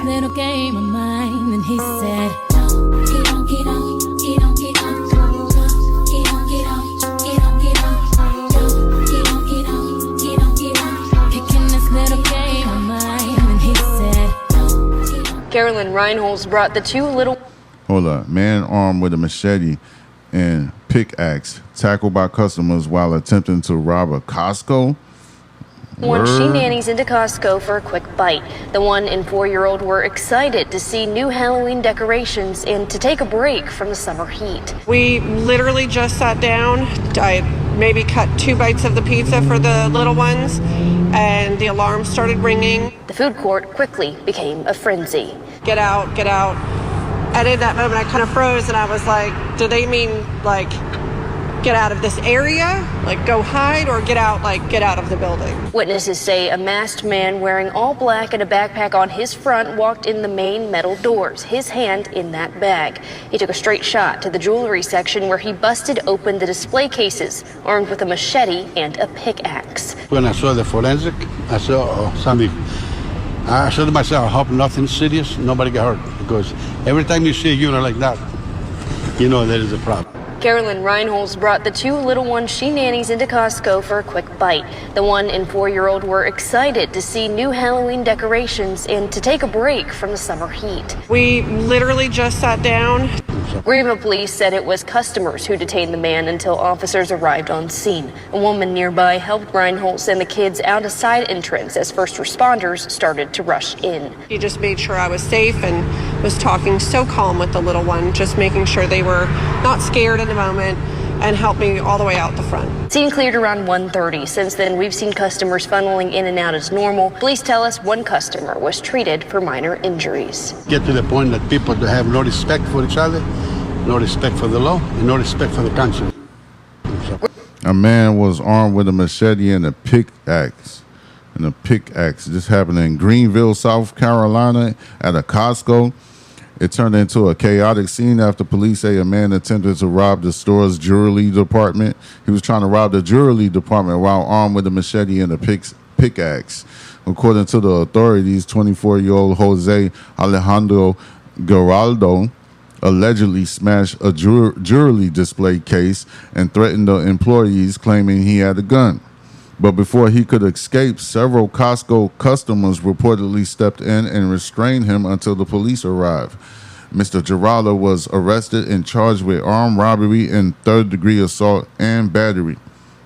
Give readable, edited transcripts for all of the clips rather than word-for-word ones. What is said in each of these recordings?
little game of mine, and he said, Get on, get on, get on, get on. Get on, get on, get on, get on. Get on, get on, get on, get on. picking this little game of mine, and he said, Carolyn Reinholz brought the two little... Hold up. Man armed with a machete and pickaxe tackled by customers while attempting to rob a Costco. When she nannies into Costco for a quick bite. The 1- and 4-year-old were excited to see new Halloween decorations and to take a break from the summer heat. We literally just sat down. I maybe cut 2 bites of the pizza for the little ones, and the alarm started ringing. The food court quickly became a frenzy. Get out, get out. And in that moment, I kind of froze, and I was like, do they mean, like, get out of this area? Like, go hide, or get out, like, get out of the building? Witnesses say a masked man wearing all black and a backpack on his front walked in the main metal doors, his hand in that bag. He took a straight shot to the jewelry section where he busted open the display cases, armed with a machete and a pickaxe. When I saw the forensic, I saw something. I said to myself, I hope nothing serious, nobody got hurt. Because every time you see a unit like that, you know there is a problem. Carolyn Reinholz brought the 2 little ones she nannies into Costco for a quick bite. The 1- and 4-year-old were excited to see new Halloween decorations and to take a break from the summer heat. We literally just sat down. Greenville police said it was customers who detained the man until officers arrived on scene. A woman nearby helped Reinholz and the kids out a side entrance as first responders started to rush in. He just made sure I was safe and was talking so calm with the little one, just making sure they were not scared in the moment, and helped me all the way out the front. Scene cleared around 1:30. Since then, we've seen customers funneling in and out as normal. Police tell us one customer was treated for minor injuries. Get to the point that people have no respect for each other, no respect for the law, and no respect for the country. A man was armed with a machete and a pickaxe. This happened in Greenville, South Carolina at a Costco. It turned into a chaotic scene after police say a man attempted to rob the store's jewelry department. He was trying to rob the jewelry department while armed with a machete and a pickaxe. According to the authorities, 24-year-old Jose Alejandro Geraldo allegedly smashed a jewelry display case and threatened the employees, claiming he had a gun. But before he could escape, several Costco customers reportedly stepped in and restrained him until the police arrived. Mr. Geraldo was arrested and charged with armed robbery and third-degree assault and battery.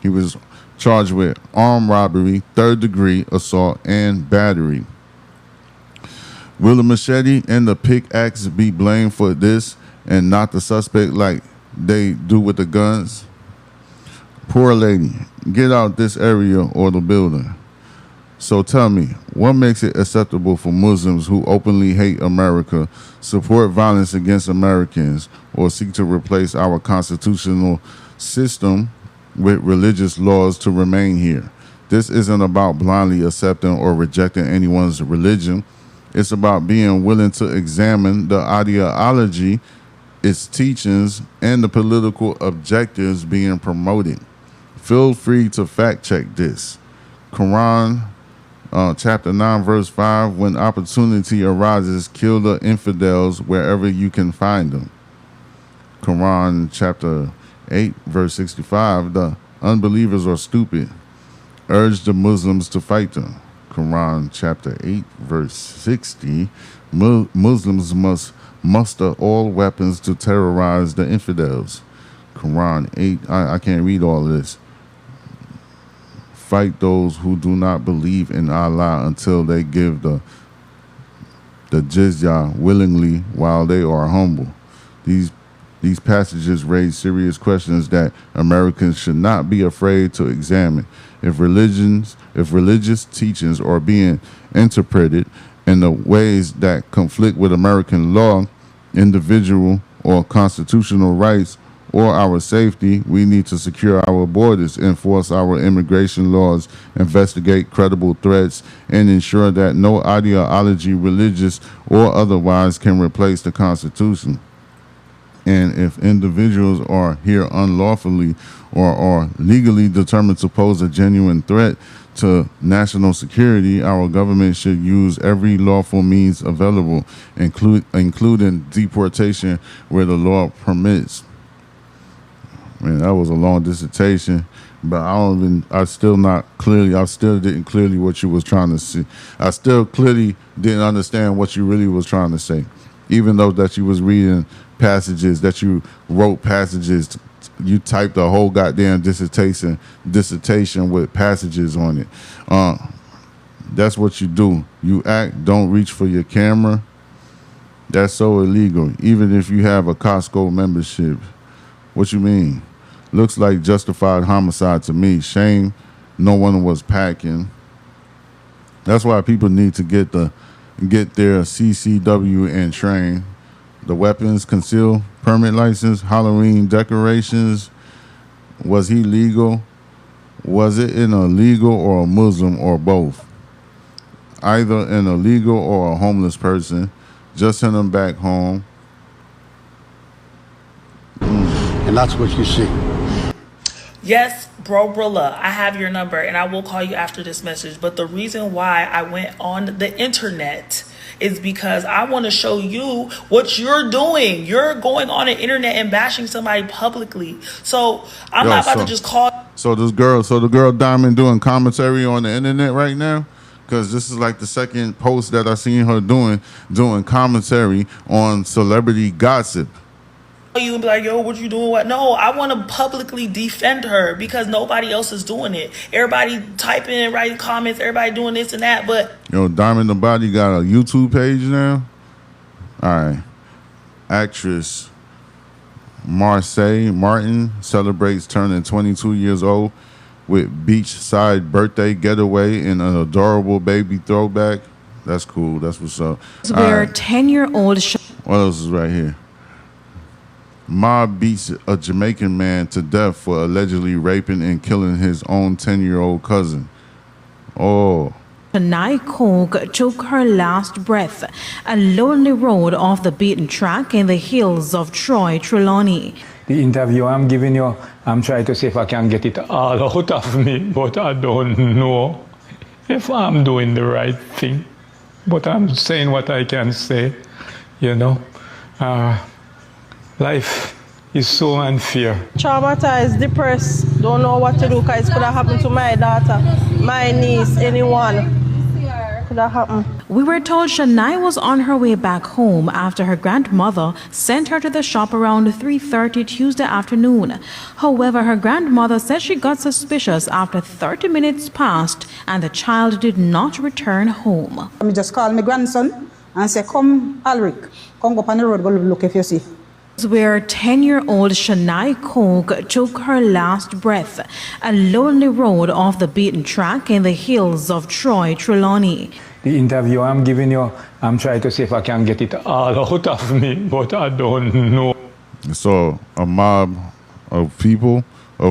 He was charged with armed robbery, third-degree assault, and battery. Will the machete and the pickaxe be blamed for this and not the suspect like they do with the guns? Poor lady, get out this area or the building. So tell me, what makes it acceptable for Muslims who openly hate America, support violence against Americans, or seek to replace our constitutional system with religious laws to remain here? This isn't about blindly accepting or rejecting anyone's religion. It's about being willing to examine the ideology, its teachings, and the political objectives being promoted. Feel free to fact check this. Quran chapter 9 verse 5, when opportunity arises, kill the infidels wherever you can find them. Quran chapter 8 verse 65, the unbelievers are stupid. Urge the Muslims to fight them. Quran chapter 8 verse 60, Muslims must muster all weapons to terrorize the infidels. Quran 8, I can't read all of this. Fight those who do not believe in Allah until they give the jizya willingly while they are humble. These passages raise serious questions that Americans should not be afraid to examine. If religious teachings are being interpreted in the ways that conflict with American law, individual or constitutional rights, or our safety, we need to secure our borders, enforce our immigration laws, investigate credible threats, and ensure that no ideology, religious or otherwise, can replace the Constitution. And if individuals are here unlawfully or are legally determined to pose a genuine threat to national security, our government should use every lawful means available, including deportation where the law permits. Man, that was a long dissertation, but I still didn't clearly what you was trying to see. I still clearly didn't understand what you really was trying to say, even though that you was reading passages, that you wrote passages, you typed a whole goddamn dissertation with passages on it. That's what you do. You act, don't reach for your camera. That's so illegal, even if you have a Costco membership. What you mean? Looks like justified homicide to me. Shame no one was packing. That's why people need to get their CCW and train. The weapons, concealed permit license, Halloween decorations. Was he legal? Was it an illegal or a Muslim or both? Either an illegal or a homeless person. Just send them back home. And that's what you see. Yes, Brilla, I have your number and I will call you after this message. But the reason why I went on the internet is because I want to show you what you're doing. You're going on the internet and bashing somebody publicly. So I'm not about to just call. So the girl Diamond doing commentary on the internet right now? Because this is like the second post that I seen her doing commentary on celebrity gossip. You and be like, yo, what you doing? What? No, I want to publicly defend her because nobody else is doing it. Everybody typing and writing comments, everybody doing this and that, but Diamond the Body got a YouTube page now. All right. Actress Marseille Martin celebrates turning 22 years old with beachside birthday getaway in an adorable baby throwback. That's cool. That's what's up. Where 10-year-old what else is right here? Mob beats a Jamaican man to death for allegedly raping and killing his own 10-year-old cousin. Oh. Shania Coke took her last breath, a lonely road off the beaten track in the hills of Troy, Trelawney. The interview I'm giving you, I'm trying to see if I can get it all out of me, but I don't know if I'm doing the right thing. But I'm saying what I can say, you know. Life is so unfair. Traumatized, depressed, don't know what to do because it could have happened to my daughter, my niece, anyone. Could have happened. We were told Shania was on her way back home after her grandmother sent her to the shop around 3:30 Tuesday afternoon. However, her grandmother said she got suspicious after 30 minutes passed and the child did not return home. I just called my grandson and said, come, Alric, come go up on the road, go look if you see. Where 10-year-old Shania Coke took her last breath, a lonely road off the beaten track in the hills of Troy, Trelawney. The interview I'm giving you, I'm trying to see if I can get it all out of me, but I don't know. So a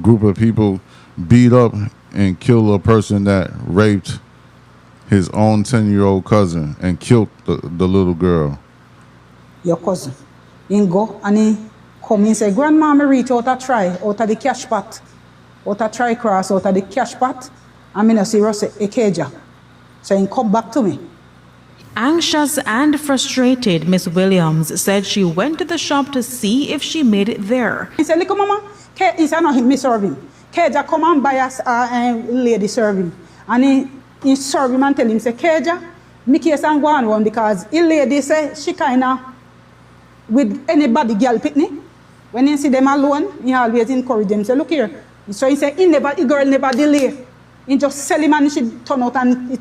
group of people beat up and kill a person that raped his own 10-year-old cousin and killed the little girl. Your cousin. He go and he come and say, Grandma, me reach out a try out of the cash pot, out of try cross out of the cash pot, and me no see Rossi a cager. So he come back to me. Anxious and frustrated, Miss Williams said she went to the shop to see if she made it there. He said, look, Mama, he said, no, me serve him. Cager come and buy us lady serving. And he serve him and tell him, say, Cager, me case and go on one because the lady say she kind of with anybody girl pitney. When he see them alone, he always encourage them. Say, look here. So he said, the girl never delay. He just sell him and she turn out and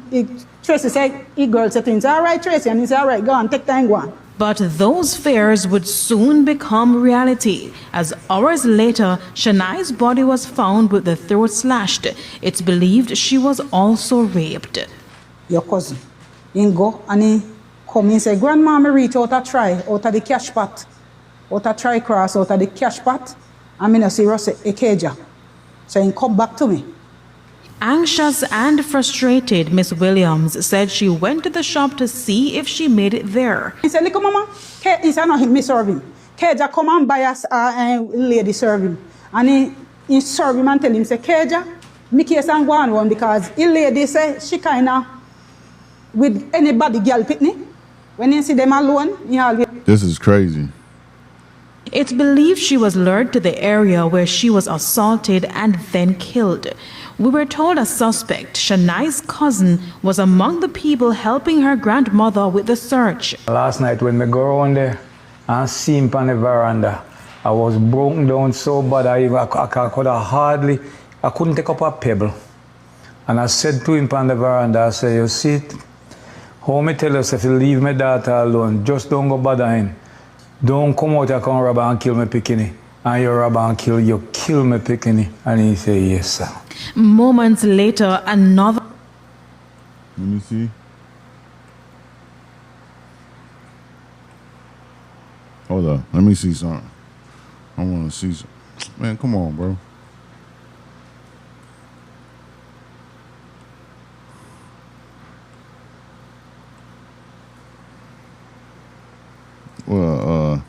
Tracy said, the girl said things, all right, Tracy. And he said, all right, go on, take time, go on. But those fears would soon become reality. As hours later, Shania's body was found with the throat slashed. It's believed she was also raped. Your cousin. He go and he come and say, Grandma, me reach out a try out of the cash pot, out of try cross out of the cash pot, and me no see Rossi a cager. So he come back to me. Anxious and frustrated, Miss Williams said she went to the shop to see if she made it there. He said, look, Mama, he said, no, me serve him. Cager come and buy us lady serving. And he serve him and tell him, say, Cager, me case and go on one because the lady say she kinda with anybody girl picnic. When you see them alone, you always. This is crazy. It's believed she was lured to the area where she was assaulted and then killed. We were told a suspect, Shania's cousin, was among the people helping her grandmother with the search. Last night when me go around there and see him on the veranda, I was broken down so bad I couldn't take up a pebble. And I said to him on the veranda, I said, you see it? How me tell us if you leave my daughter alone, just don't go bother him. Don't come out and come rob and kill me picking. And you rob and kill me picking. And he said, yes, sir. Moments later, another. Let me see. Hold up. Let me see something. I want to see something. Man, come on, bro. Well,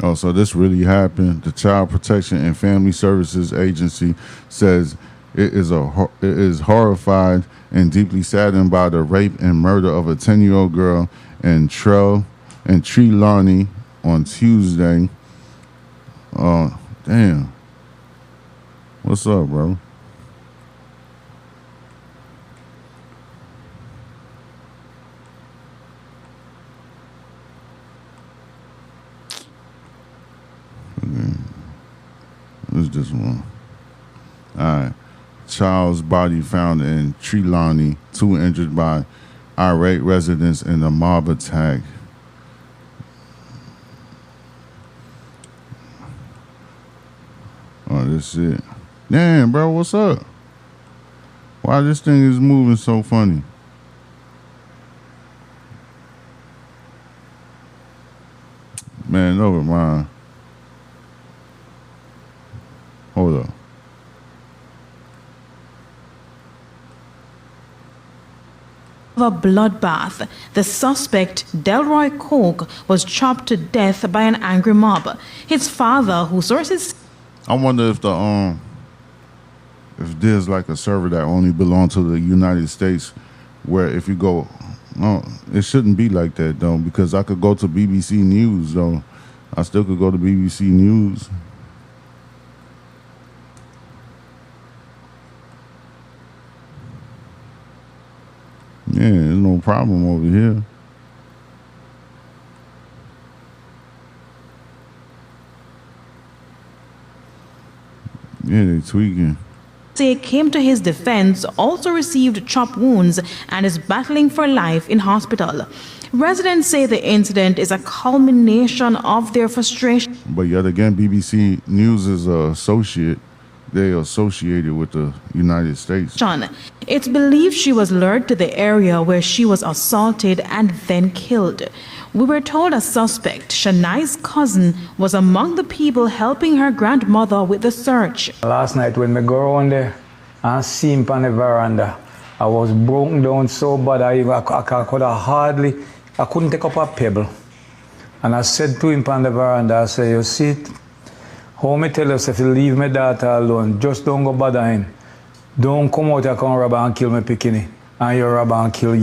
oh, so this really happened. The Child Protection and Family Services Agency says it is horrified and deeply saddened by the rape and murder of a 10-year-old girl in Trelawney on Tuesday. Oh, damn. What's up, bro? What's this one? All right. Child's body found in Trelawney. 2 injured by irate residents in a mob attack. Oh, this it. Damn, bro, what's up? Why this thing is moving so funny? Man, never mind. Hold up. A bloodbath. The suspect, Delroy Coke, was chopped to death by an angry mob. His father, who sources. I wonder if if there's like a server that only belongs to the United States, where if you go, no, it shouldn't be like that though, because I could go to BBC News though. I still could go to BBC News. Yeah, there's no problem over here. Yeah, they tweaking. Came to his defense, also received chop wounds and is battling for life in hospital. Residents say the incident is a culmination of their frustration. But yet again, BBC News is they associated with the United States. It's believed she was lured to the area where she was assaulted and then killed. We were told a suspect, Shania's cousin, was among the people helping her grandmother with the search. Last night when me go around there and see him on the veranda, I was broken down so bad I couldn't take up a pebble. And I said to him on the veranda, I said, you see it? How me tell us if you leave my daughter alone, just don't go bother him. Don't come out and come rob and kill me picking. and you rob and kill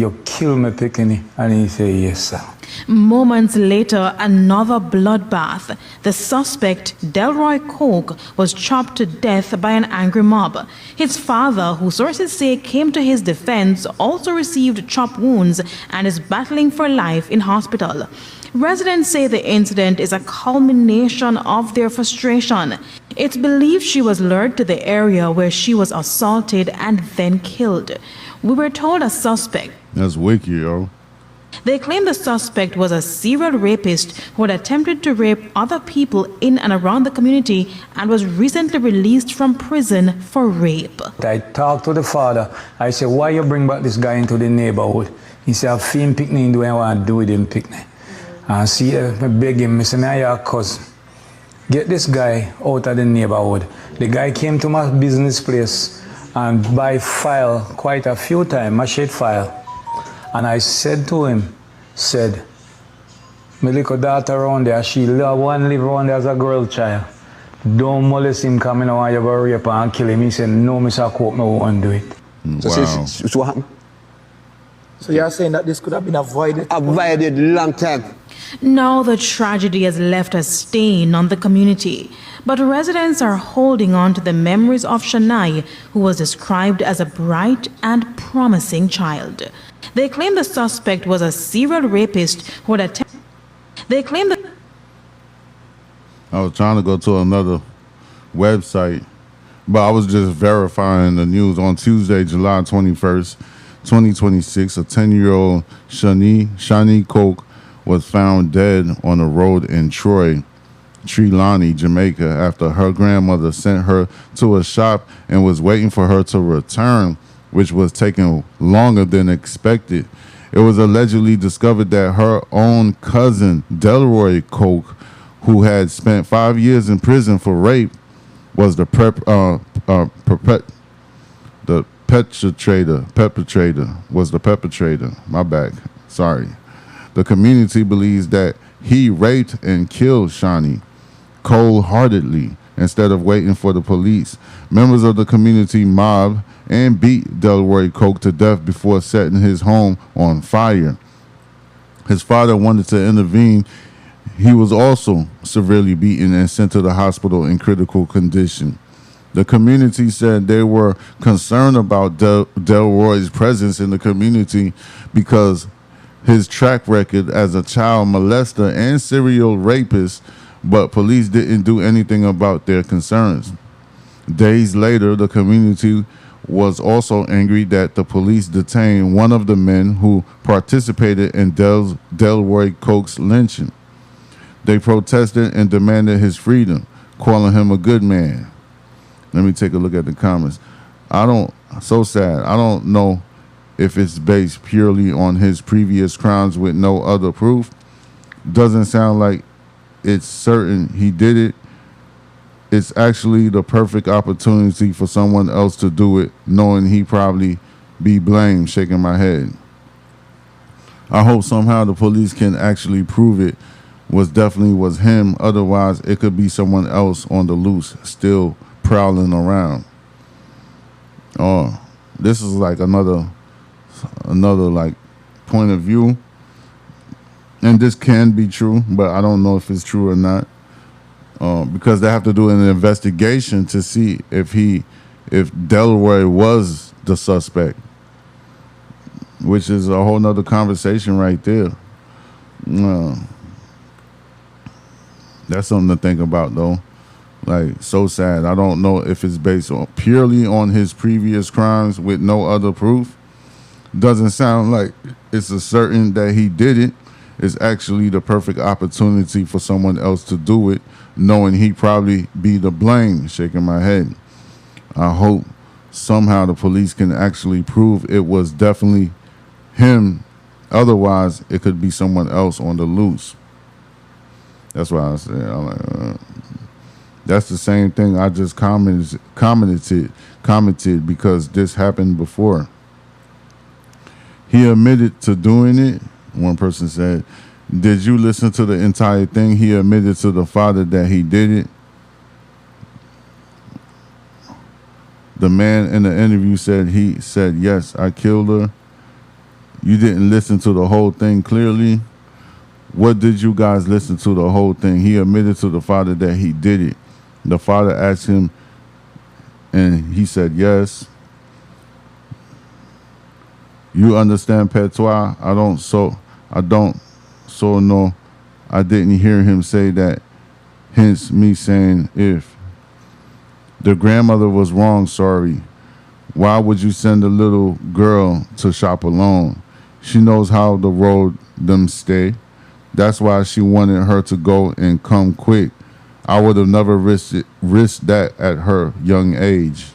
me picking. And he said, yes, sir. Moments later, another bloodbath. The suspect, Delroy Coke, was chopped to death by an angry mob. His father, who sources say came to his defense, also received chop wounds and is battling for life in hospital. Residents say the incident is a culmination of their frustration. It's believed she was lured to the area where she was assaulted and then killed. We were told a suspect. That's wicked, yo. They claim the suspect was a serial rapist who had attempted to rape other people in and around the community and was recently released from prison for rape. I talked to the father. I said, why you bring back this guy into the neighborhood? He said, I've seen picnic do what I want to do with him picnic. And see, I beg him, I said, now your cousin, get this guy out of the neighborhood. The guy came to my business place and buy file quite a few times, machete file. And I said to him, my little daughter around there, she live around there as a girl child. Don't molest him coming out, you go rape and kill him. He said, no, Mr. Cope, I won't do it. Wow. So what happened? So you're saying that this could have been avoided? Avoided long time. Now the tragedy has left a stain on the community, but residents are holding on to the memories of Shania, who was described as a bright and promising child. They claim the suspect was a serial rapist who had attempted. They claim that. I was trying to go to another website, but I was just verifying the news on Tuesday, July 21st, 2026. A 10-year-old Shani Coke was found dead on a road in Trelawney, Jamaica, after her grandmother sent her to a shop and was waiting for her to return, which was taking longer than expected. It was allegedly discovered that her own cousin, Delroy Coke, who had spent 5 years in prison for rape, was the perpetrator. My bad. Sorry. The community believes that he raped and killed Shani cold-heartedly instead of waiting for the police. Members of the community mobbed and beat Delroy Coke to death before setting his home on fire. His father wanted to intervene. He was also severely beaten and sent to the hospital in critical condition. The community said they were concerned about Delroy's presence in the community because his track record as a child molester and serial rapist, but police didn't do anything about their concerns. Days later, the community was also angry that the police detained one of the men who participated in Delroy Coke's lynching. They protested and demanded his freedom, calling him a good man. Let me take a look at the comments. So sad. I don't know if it's based purely on his previous crimes with no other proof. Doesn't sound like it's certain he did it. It's actually the perfect opportunity for someone else to do it, knowing he probably be blamed. Shaking my head. I hope somehow the police can actually prove it was him. Otherwise, it could be someone else on the loose, still prowling around. Oh, this is like another like point of view, and this can be true, but I don't know if it's true or not, because they have to do an investigation to see if Delroy was the suspect, which is a whole nother conversation right there. That's something to think about, though. Like, so sad. I don't know if it's based purely on his previous crimes with no other proof. Doesn't sound like it's a certain that he did it. It's actually the perfect opportunity for someone else to do it, knowing he probably be the blame. Shaking my head. I hope somehow the police can actually prove it was definitely him. Otherwise, it could be someone else on the loose. That's why I said, I'm like, that's the same thing I just commented because this happened before. He admitted to doing it. One person said, did you listen to the entire thing? He admitted to the father that he did it. The man in the interview said, yes, I killed her. You didn't listen to the whole thing clearly. What did you guys listen to the whole thing? He admitted to the father that he did it. The father asked him, and he said yes. You understand patois? I don't know. I didn't hear him say that. Hence me saying if. The grandmother was wrong, sorry. Why would you send a little girl to shop alone? She knows how the road them stay. That's why she wanted her to go and come quick. I would have never risked that at her young age.